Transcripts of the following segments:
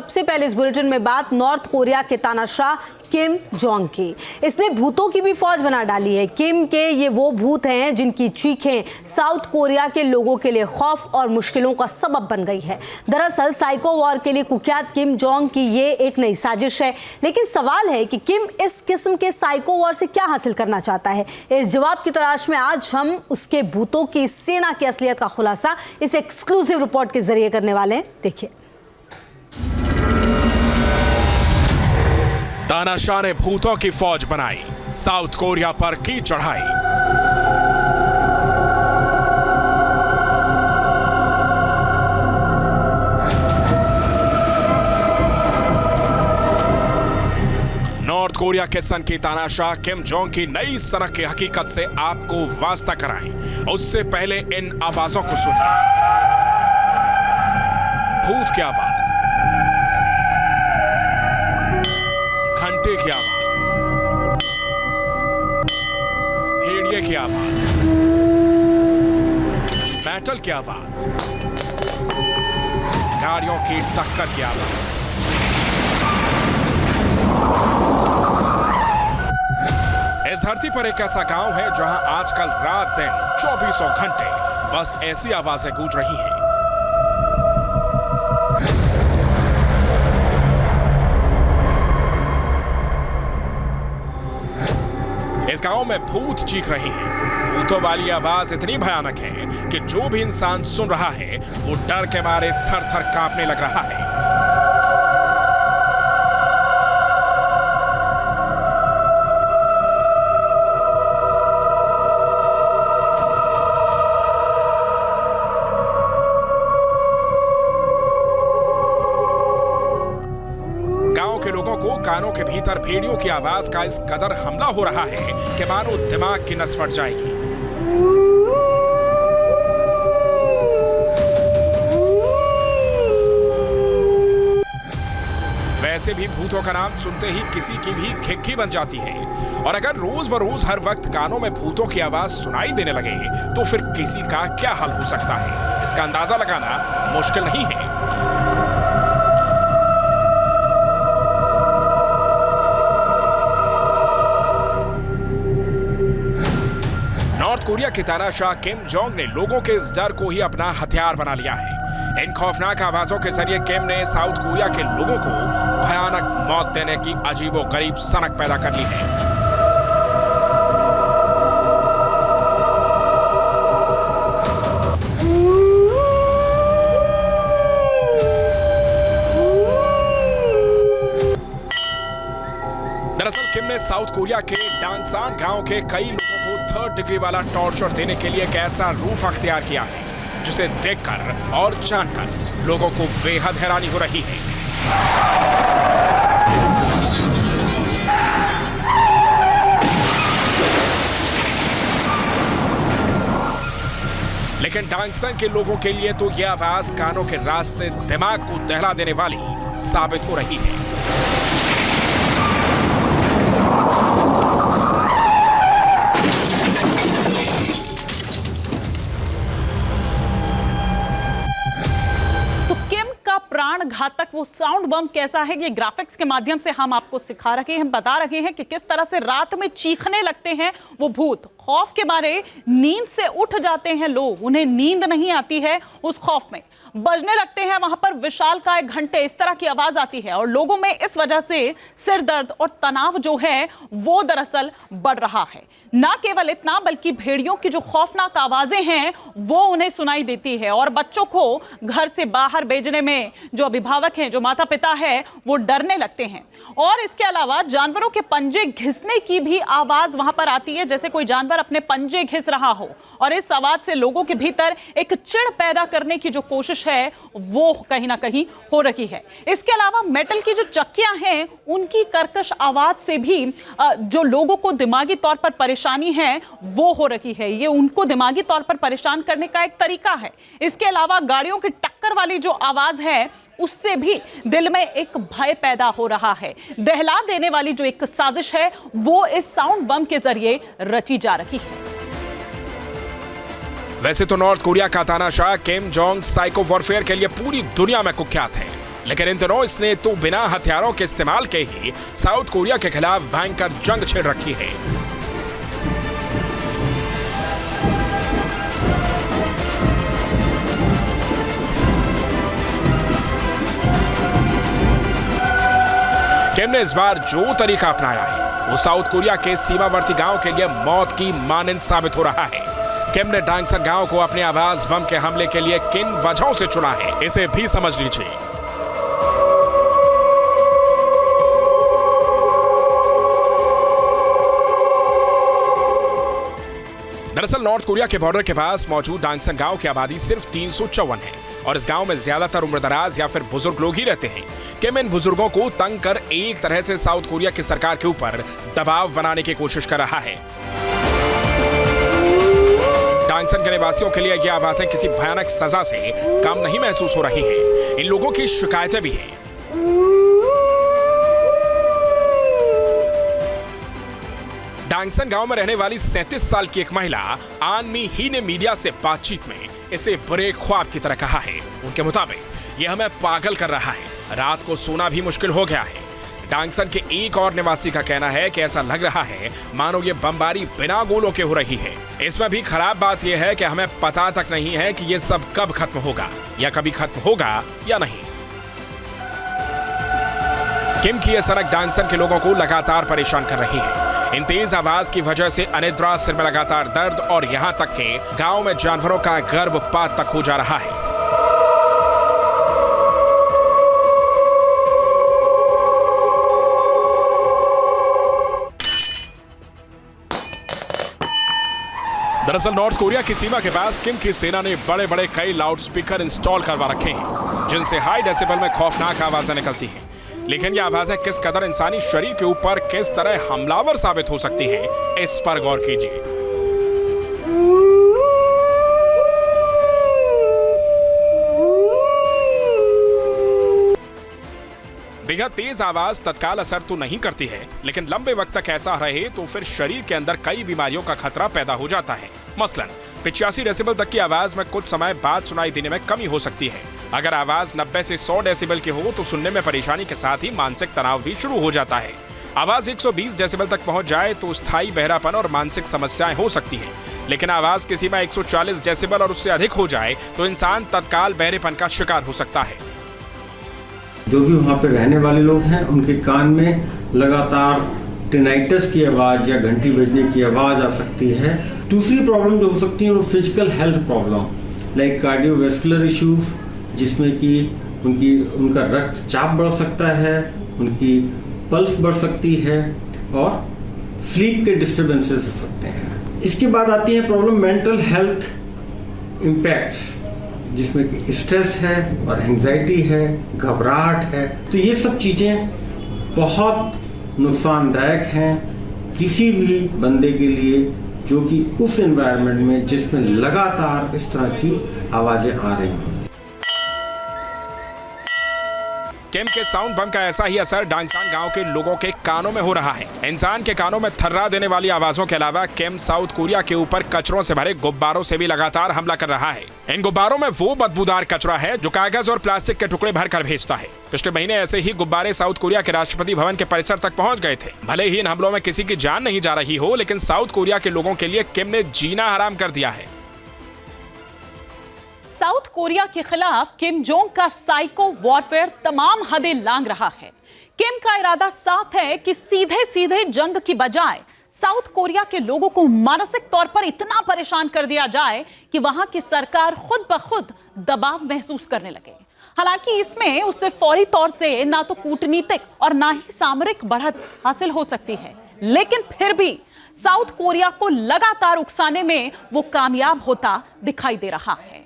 सबसे पहले इस बुलेटिन में बात नॉर्थ कोरिया के तानाशाह किम जोंग की। इसने भूतों की भी फौज बना डाली है। किम के ये वो भूत हैं जिनकी चीखें साउथ कोरिया के लोगों के लिए खौफ और मुश्किलों का सबब बन गई है। दरअसल साइको वॉर के लिए कुख्यात किम जोंग की ये एक नई साजिश है, लेकिन सवाल है कि किम इस किस्म के साइको वॉर से क्या हासिल करना चाहता है। इस जवाब की तलाश में आज हम उसके भूतों की सेना की असलियत का खुलासा इस एक्सक्लूसिव रिपोर्ट के जरिए करने वाले हैं। देखिए। तानाशाह ने भूतों की फौज बनाई, साउथ कोरिया पर की चढ़ाई। नॉर्थ कोरिया के सन की तानाशाह किम जोंग की नई सनक की हकीकत से आपको वास्ता कराएं। उससे पहले इन आवाजों को सुनिए। भूत की आवाज, घंटे की आवाज, भेड़िए की आवाज, मेटल की आवाज, गाड़ियों की टक्कर की आवाज। इस धरती पर एक ऐसा गांव है जहां आजकल रात दिन 24 घंटे बस ऐसी आवाजें गूंज रही हैं। इस गांव में भूत चीख रहे हैं। भूतों वाली आवाज इतनी भयानक है कि जो भी इंसान सुन रहा है वो डर के मारे थर थर कांपने लग रहा है। कानों के भीतर भेड़ियों की आवाज का इस कदर हमला हो रहा है कि मानो दिमाग की नस फट जाएगी। वैसे भी भूतों का नाम सुनते ही किसी की भी खिक्की बन जाती है, और अगर रोज बरोज हर वक्त कानों में भूतों की आवाज सुनाई देने लगे तो फिर किसी का क्या हाल हो सकता है, इसका अंदाजा लगाना मुश्किल नहीं है। नॉर्थ कोरिया के तानाशाह किम जोंग ने लोगों के इस डर को ही अपना हथियार बना लिया है। इन खौफनाक आवाजों के जरिए किम ने साउथ कोरिया के लोगों को भयानक मौत देने की अजीबोगरीब सनक पैदा कर ली है। दरअसल किम ने साउथ कोरिया के डांगसान गांव के कई लोगों को 3rd डिग्री वाला टॉर्चर देने के लिए एक ऐसा रूप अख्तियार किया है जिसे देखकर और जानकर लोगों को बेहद हैरानी हो रही है। लेकिन डांगसन के लोगों के लिए तो यह आवाज कानों के रास्ते दिमाग को दहला देने वाली साबित हो रही है। प्राण घातक वो साउंड बम कैसा है, ये ग्राफिक्स के माध्यम से हम आपको सिखा रहे हैं, बता रहे हैं कि किस तरह से रात में चीखने लगते हैं वो भूत। खौफ के मारे नींद से उठ जाते हैं लोग, उन्हें नींद नहीं आती है। उस खौफ में बजने लगते हैं वहां पर विशालकाय घंटे, इस तरह की आवाज आती है और लोगों में इस वजह से सिर दर्द और तनाव जो है वो दरअसल बढ़ रहा है। ना केवल इतना बल्कि भेड़ियों की जो खौफनाक आवाजें हैं वो उन्हें सुनाई देती है और बच्चों को घर से बाहर भेजने में जो अभिभावक हैं, जो माता पिता है, वो डरने लगते हैं। और इसके अलावा जानवरों के पंजे घिसने की भी आवाज वहां पर आती है, जैसे कोई जानवर अपने पंजे घिस रहा हो, और इस आवाज से लोगों के भीतर एक चिढ़ पैदा करने की जो कोशिश है वो कहीं ना कहीं हो रही है। इसके अलावा मेटल की जो चक्कियां हैं उनकी कर्कश आवाज से भी जो लोगों को दिमागी तौर पर परेशानी है वो हो रही है, ये उनको दिमागी तौर पर परेशान करने का एक तरीका है। इसके अलावा गाड़ियों की टक्कर वाली जो आवाज है उससे भी दिल में एक भय पैदा हो रहा है। दहला देने वाली जो एक साजिश है वो इस साउंड बम के जरिए रची जा रही है। वैसे तो नॉर्थ कोरिया का तानाशाह किम जोंग साइको वॉरफेयर के लिए पूरी दुनिया में कुख्यात है, लेकिन इन दिनों इसने तो बिना हथियारों के इस्तेमाल के ही साउथ कोरिया के खिलाफ भयंकर जंग छेड़ रखी है। किम ने इस बार जो तरीका अपनाया है वो साउथ कोरिया के सीमावर्ती गांव के लिए मौत की मानंद साबित हो रहा है। किम ने डांगसन गांव को अपने आवाज बम के हमले के लिए किन वजहों से चुना है, इसे भी समझ लीजिए। दरअसल नॉर्थ कोरिया के बॉर्डर के पास मौजूद डांगसन गांव की आबादी सिर्फ 354 है और इस गांव में ज्यादातर उम्रदराज या फिर बुजुर्ग लोग ही रहते हैं। किम इन बुजुर्गों को तंग कर एक तरह से साउथ कोरिया की सरकार के ऊपर दबाव बनाने की कोशिश कर रहा है। डांगसन के निवासियों के लिए यह आवाजें किसी भयानक सजा से कम नहीं महसूस हो रही हैं। इन लोगों की शिकायतें भी हैं। डांगसन गांव में रहने वाली 37 साल की एक महिला आन मी ही ने मीडिया से बातचीत में इसे बुरे ख्वाब की तरह कहा है। उनके मुताबिक यह हमें पागल कर रहा है, रात को सोना भी मुश्किल हो गया है। डांगसन के एक और निवासी का कहना है कि ऐसा लग रहा है मानो ये बमबारी बिना गोलों के हो रही है। इसमें भी खराब बात यह है कि हमें पता तक नहीं है कि ये सब कब खत्म होगा या कभी खत्म होगा या नहीं। किम की यह सनक डांगसन के लोगों को लगातार परेशान कर रही है। इन तेज आवाज की वजह से अनिद्रा, सिर में लगातार दर्द और यहां तक के गांव में जानवरों का गर्भपात तक हो जा रहा है। दरअसल नॉर्थ कोरिया की सीमा के पास किम की सेना ने बड़े बड़े कई लाउड स्पीकर इंस्टॉल करवा रखे हैं जिनसे हाई डेसिबल में खौफनाक आवाजें निकलती हैं। लेकिन ये आवाजें किस कदर इंसानी शरीर के ऊपर किस तरह हमलावर साबित हो सकती हैं, इस पर गौर कीजिए। बेहद तेज आवाज तत्काल असर तो नहीं करती है, लेकिन लंबे वक्त तक ऐसा रहे तो फिर शरीर के अंदर कई बीमारियों का खतरा पैदा हो जाता है। मसलन 85 डेसिबल तक की आवाज में कुछ समय बाद सुनाई देने में कमी हो सकती है। अगर आवाज 90 से 100 डेसिबल की हो तो सुनने में परेशानी के साथ ही मानसिक तनाव भी शुरू हो जाता है। आवाज 120 डेसिबल तक पहुंच जाए तो स्थायी बहरापन और मानसिक समस्याएं हो सकती हैं। लेकिन आवाज की सीमा 140 डेसिबल और उससे अधिक हो जाए तो इंसान तत्काल बहरेपन का शिकार हो सकता है। जो भी वहाँ पे रहने वाले लोग हैं उनके कान में लगातार टिनाइटस की आवाज या घंटी बजने की आवाज आ सकती है। दूसरी प्रॉब्लम जो हो सकती है वो physical health problem like cardiovascular issues, जिसमें कि उनका रक्तचाप बढ़ सकता है, उनकी पल्स बढ़ सकती है और स्लीप के डिस्टर्बेंसेस हो सकते हैं। इसके बाद आती है प्रॉब्लम मेंटल हेल्थ इम्पैक्ट्स, जिसमें कि स्ट्रेस है और एंजाइटी है, घबराहट है। तो ये सब चीजें बहुत नुकसानदायक हैं किसी भी बंदे के लिए जो कि उस एनवायरनमेंट में जिसमें लगातार इस तरह की आवाजें आ रही हैं। किम के साउंड बम का ऐसा ही असर डांगसन गांव के लोगों के कानों में हो रहा है। इंसान के कानों में थर्रा देने वाली आवाजों के अलावा किम साउथ कोरिया के ऊपर कचरों से भरे गुब्बारों से भी लगातार हमला कर रहा है। इन गुब्बारों में वो बदबूदार कचरा है जो कागज और प्लास्टिक के टुकड़े भर कर भेजता है। पिछले महीने ऐसे ही गुब्बारे साउथ कोरिया के राष्ट्रपति भवन के परिसर तक पहुंच गए थे। भले ही इन हमलों में किसी की जान नहीं जा रही हो, लेकिन साउथ कोरिया के लोगों के लिए किम ने जीना हराम कर दिया है। साउथ कोरिया के खिलाफ किम जोंग का साइको वॉरफेयर तमाम हदें लांघ रहा है। किम का इरादा साफ है कि सीधे सीधे जंग की बजाय साउथ कोरिया के लोगों को मानसिक तौर पर इतना परेशान कर दिया जाए कि वहां की सरकार खुद ब खुद दबाव महसूस करने लगे। हालांकि इसमें उससे फौरी तौर से ना तो कूटनीतिक और ना ही सामरिक बढ़त हासिल हो सकती है, लेकिन फिर भी साउथ कोरिया को लगातार उकसाने में वो कामयाब होता दिखाई दे रहा है।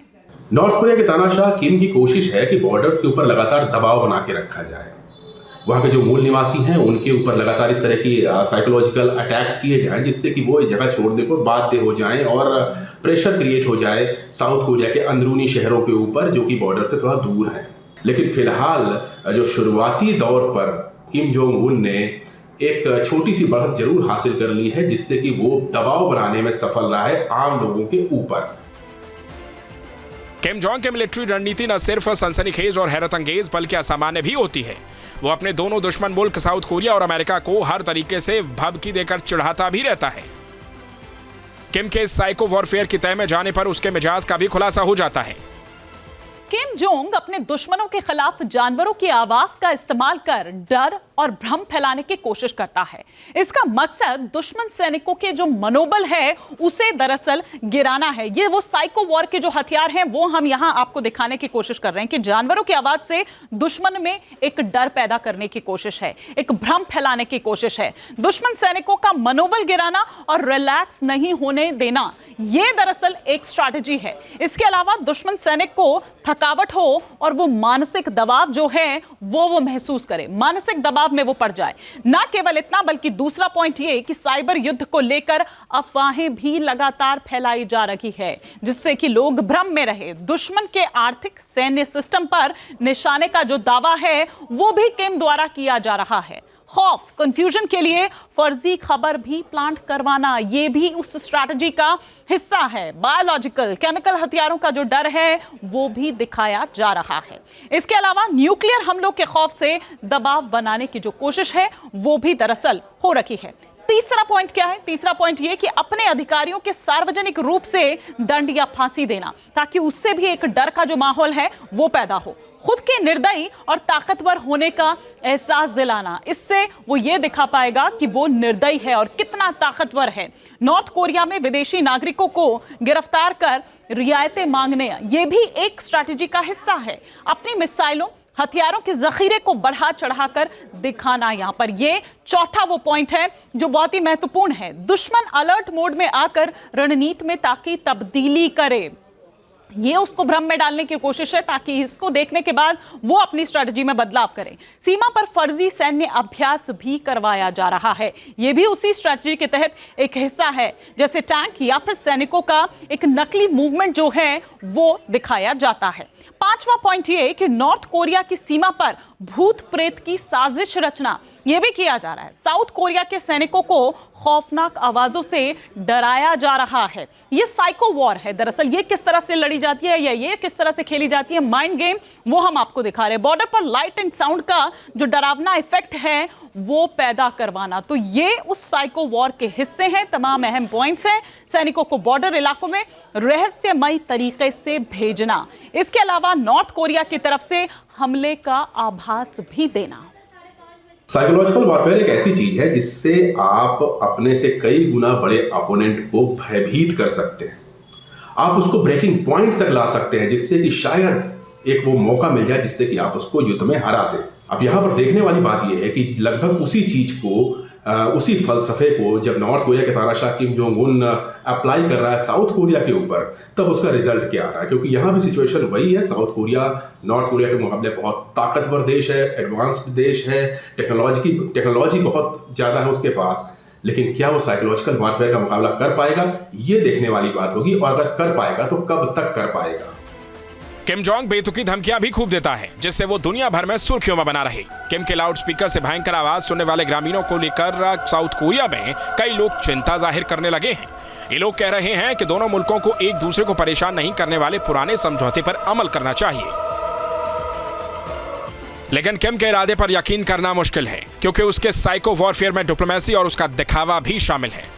नॉर्थ कोरिया के तानाशाह किम की कोशिश है कि बॉर्डर्स के ऊपर लगातार दबाव बना के रखा जाए। वहाँ के जो मूल निवासी हैं उनके ऊपर लगातार इस तरह की साइकोलॉजिकल अटैक्स किए जाएं, जिससे कि वो इस जगह छोड़ने को बाध्य हो जाएं और प्रेशर क्रिएट हो जाए साउथ कोरिया के अंदरूनी शहरों के ऊपर जो कि बॉर्डर से थोड़ा दूर है। लेकिन फिलहाल जो शुरुआती दौर पर किम जोंग उन ने एक छोटी सी बढ़त जरूर हासिल कर ली है, जिससे कि वो दबाव बनाने में सफल रहा है आम लोगों के ऊपर। किम जोंग की मिलिट्री रणनीति न सिर्फ सनसनीखेज और हैरत अंगेज बल्कि असामान्य भी होती है। वो अपने दोनों दुश्मन मुल्क साउथ कोरिया और अमेरिका को हर तरीके से भभकी देकर चिढ़ाता भी रहता है। किम के साइको वॉरफेयर की तह में जाने पर उसके मिजाज का भी खुलासा हो जाता है। किम जोंग अपने दुश्मनों के खिलाफ जानवरों की आवाज का इस्तेमाल कर डर और भ्रम फैलाने की कोशिश करता है। इसका मकसद दुश्मन सैनिकों के जो मनोबल है उसे दरअसल गिराना है। ये वो साइको वॉर के जो हथियार हैं वो हम यहां आपको दिखाने की कोशिश कर रहे हैं कि जानवरों की आवाज से दुश्मन में एक डर पैदा करने की कोशिश है, एक भ्रम फैलाने की कोशिश है। दुश्मन सैनिकों का मनोबल गिराना और रिलैक्स नहीं होने देना, ये दरअसल एक स्ट्रैटेजी है। इसके अलावा दुश्मन सैनिक को थकावट हो और वो मानसिक दबाव जो है वो महसूस करे, मानसिक दबाव में वो पड़ जाए। ना केवल इतना बल्कि दूसरा पॉइंट ये कि साइबर युद्ध को लेकर अफवाहें भी लगातार फैलाई जा रही है जिससे कि लोग भ्रम में रहे। दुश्मन के आर्थिक सैन्य सिस्टम पर निशाने का जो दावा है वो भी किम द्वारा किया जा रहा है। खौफ, कंफ्यूजन के लिए फर्जी खबर भी प्लांट करवाना, ये भी उस स्ट्रैटेजी का हिस्सा है। बायोलॉजिकल, केमिकल हथियारों का जो डर है वो भी दिखाया जा रहा है। इसके अलावा न्यूक्लियर हमलों के खौफ से दबाव बनाने की जो कोशिश है वो भी दरअसल हो रही है। तीसरा पॉइंट क्या है? तीसरा पॉइंट ये कि अपने अधिकारियों के सार्वजनिक रूप से दंड या फांसी देना ताकि उससे भी एक डर का जो माहौल है वो पैदा हो। खुद के निर्दयी और ताकतवर होने का एहसास दिलाना, इससे वो ये दिखा पाएगा कि वो निर्दयी है और कितना ताकतवर है। नॉर्थ कोरिया में विदेशी नागरिकों को गिरफ्तार कर रियायतें मांगने, ये भी एक स्ट्रैटेजी का हिस्सा है। अपनी मिसाइलों, हथियारों के जखीरे को बढ़ा चढ़ाकर दिखाना, यहां पर ये चौथा वो पॉइंट है जो बहुत ही महत्वपूर्ण है। दुश्मन अलर्ट मोड में आकर रणनीति में ताकि तब्दीली करे, ये उसको भ्रम में डालने की कोशिश है ताकि इसको देखने के बाद वो अपनी स्ट्रेटजी में बदलाव करे। सीमा पर फर्जी सैन्य अभ्यास भी करवाया जा रहा है, ये भी उसी स्ट्रेटजी के तहत एक हिस्सा है। जैसे टैंक या फिर सैनिकों का एक नकली मूवमेंट जो है वो दिखाया जाता है। पांचवा पॉइंट ये कि नॉर्थ कोरिया की सीमा पर भूत प्रेत की साजिश रचना, यह भी किया जा रहा है। साउथ कोरिया के सैनिकों को खौफनाक आवाजों से डराया जा रहा है। यह साइको वॉर है दरअसल। ये किस तरह से लड़ी जाती है या ये किस तरह से खेली जाती है, माइंड गेम, वो हम आपको दिखा रहे हैं। बॉर्डर पर लाइट एंड साउंड का जो डरावना इफेक्ट है वो पैदा करवाना, तो ये उस साइको वॉर के हिस्से हैं। तमाम अहम पॉइंट्स हैं। सैनिकों को बॉर्डर इलाकों में रहस्यमयी तरीके से भेजना, इसके अलावा नॉर्थ कोरिया की तरफ से हमले का आभास भी देना। साइकोलॉजिकल वॉरफेयर एक ऐसी चीज है जिससे आप अपने से कई गुना बड़े अपोनेंट को भयभीत कर सकते हैं। आप उसको ब्रेकिंग पॉइंट तक ला सकते हैं जिससे कि शायद एक वो मौका मिल जाए जिससे कि आप उसको युद्ध में हरा दें। अब यहाँ पर देखने वाली बात यह है कि लगभग उसी चीज को, उसी फलसफे को जब नॉर्थ कोरिया के तानाशाह किम जोंग उन अप्लाई कर रहा है साउथ कोरिया के ऊपर, तब उसका रिजल्ट क्या आ रहा है? क्योंकि यहाँ भी सिचुएशन वही है। साउथ कोरिया नॉर्थ कोरिया के मुकाबले बहुत ताकतवर देश है, एडवांस्ड देश है, टेक्नोलॉजी बहुत ज़्यादा है उसके पास, लेकिन क्या वो साइकोलॉजिकल वॉरफेयर का मुकाबला कर पाएगा, ये देखने वाली बात होगी। और अगर कर पाएगा तो कब तक कर पाएगा। किम जोंग बेतुकी धमकियां भी खूब देता है जिससे वो दुनिया भर में सुर्खियों में बना रहे। किम के लाउड स्पीकर से भयंकर आवाज सुनने वाले ग्रामीणों को लेकर साउथ कोरिया में कई लोग चिंता जाहिर करने लगे हैं। ये लोग कह रहे हैं कि दोनों मुल्कों को एक दूसरे को परेशान नहीं करने वाले पुराने समझौते पर अमल करना चाहिए। लेकिन किम के इरादे पर यकीन करना मुश्किल है क्योंकि उसके साइको वॉरफेयर में डिप्लोमेसी और उसका दिखावा भी शामिल है।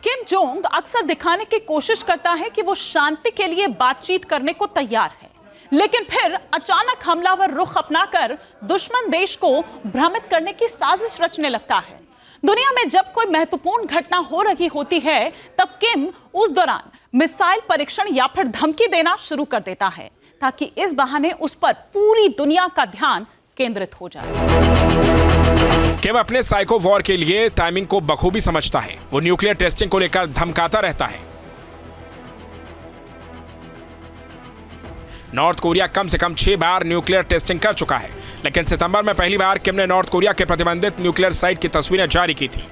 किम जोंग अक्सर दिखाने की कोशिश करता है कि वो शांति के लिए बातचीत करने को तैयार है, लेकिन फिर अचानक हमलावर रुख अपनाकर दुश्मन देश को भ्रमित करने की साजिश रचने लगता है। दुनिया में जब कोई महत्वपूर्ण घटना हो रही होती है तब किम उस दौरान मिसाइल परीक्षण या फिर धमकी देना शुरू कर देता है ताकि इस बहाने उस पर पूरी दुनिया का ध्यान केंद्रित हो जाए। किम अपने साइको वॉर के लिए टाइमिंग को बखूबी समझता है। वो न्यूक्लियर टेस्टिंग को लेकर धमकाता रहता है। नॉर्थ कोरिया कम से कम 6 बार न्यूक्लियर टेस्टिंग कर चुका है, लेकिन सितंबर में पहली बार किम ने नॉर्थ कोरिया के प्रतिबंधित न्यूक्लियर साइट की तस्वीरें जारी की थी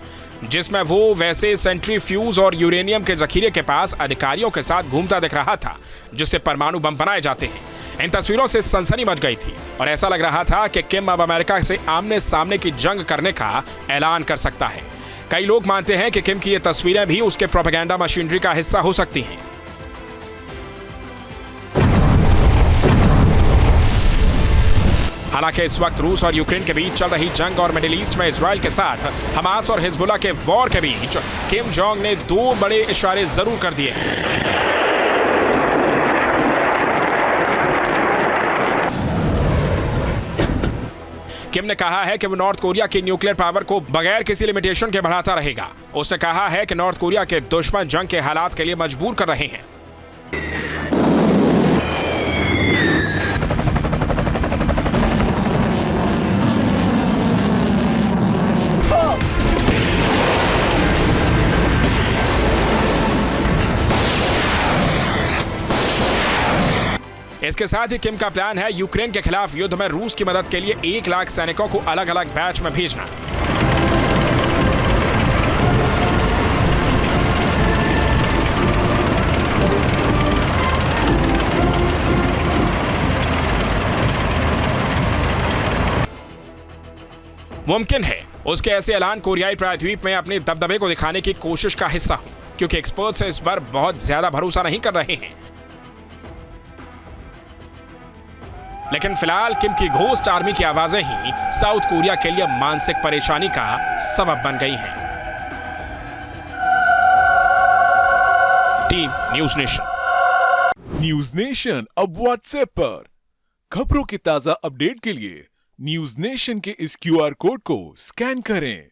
जिसमें वो वैसे सेंट्रीफ्यूज और यूरेनियम के जखीरे के पास अधिकारियों के साथ घूमता दिख रहा था जिससे परमाणु बम बनाए जाते हैं। इन तस्वीरों से सनसनी मच गई थी और ऐसा लग रहा था कि किम अब अमेरिका से आमने सामने की जंग करने का ऐलान कर सकता है। कई लोग मानते हैं कि किम की ये तस्वीरें भी उसके प्रोपेगेंडा मशीनरी का हिस्सा हो सकती हैं। हालांकि इस वक्त रूस और यूक्रेन के बीच चल रही जंग और मिडिल ईस्ट में इजराइल के साथ हमास और हिजबुल्लाह के वॉर के बीच किम जोंग ने 2 बड़े इशारे जरूर कर दिए हैं। किम ने कहा है कि वो नॉर्थ कोरिया की न्यूक्लियर पावर को बगैर किसी लिमिटेशन के बढ़ाता रहेगा। उसने कहा है कि नॉर्थ कोरिया के दुश्मन जंग के हालात के लिए मजबूर कर रहे हैं। इसके साथ ही किम का प्लान है यूक्रेन के खिलाफ युद्ध में रूस की मदद के लिए 1 लाख सैनिकों को अलग अलग बैच में भेजना। मुमकिन है उसके ऐसे ऐलान कोरियाई प्रायद्वीप में अपने दबदबे को दिखाने की कोशिश का हिस्सा हो, क्योंकि एक्सपर्ट्स इस पर बहुत ज्यादा भरोसा नहीं कर रहे हैं। लेकिन फिलहाल किम की घोस्ट आर्मी की आवाजें ही साउथ कोरिया के लिए मानसिक परेशानी का सबब बन गई हैं। Team news nation. News nation अब व्हाट्सएप पर खबरों के ताजा अपडेट के लिए न्यूज नेशन के इस QR कोड को स्कैन करें।